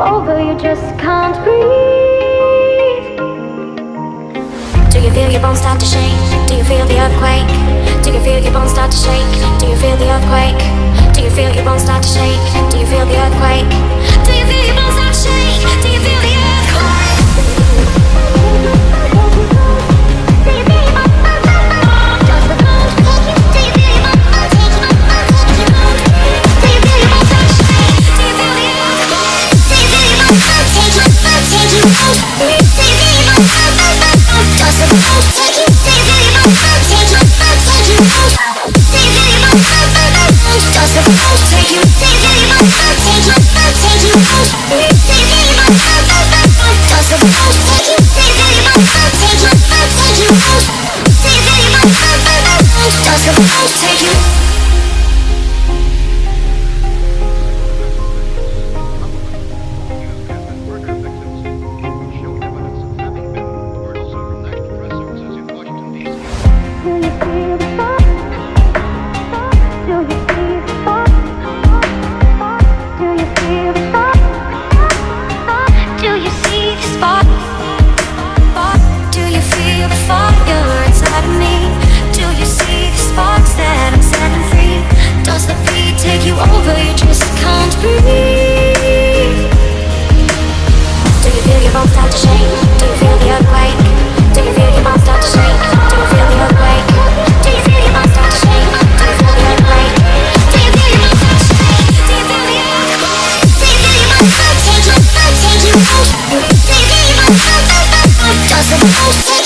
over, you just can't breathe. Do you feel your bones start to shake? Do you feel the earthquake? Do you feel your bones start to shake? Do you feel the earthquake? Do you feel your bones start to shake? Do you feel the earthquake? Do you feel your bones start to shake? Do you feel the earthquake? Take you. Over, you just can't breathe. Do you feel your bones start to shake? Do you feel the earthquake? Do you feel your bones start to shake? Do you feel the earthquake? Do you feel your bones start to shake? Do you feel the earthquake? Do you feel your bones start to shake? Do you feel the earthquake? Do you feel your bones start to shake? Do you feel your bones start to shake?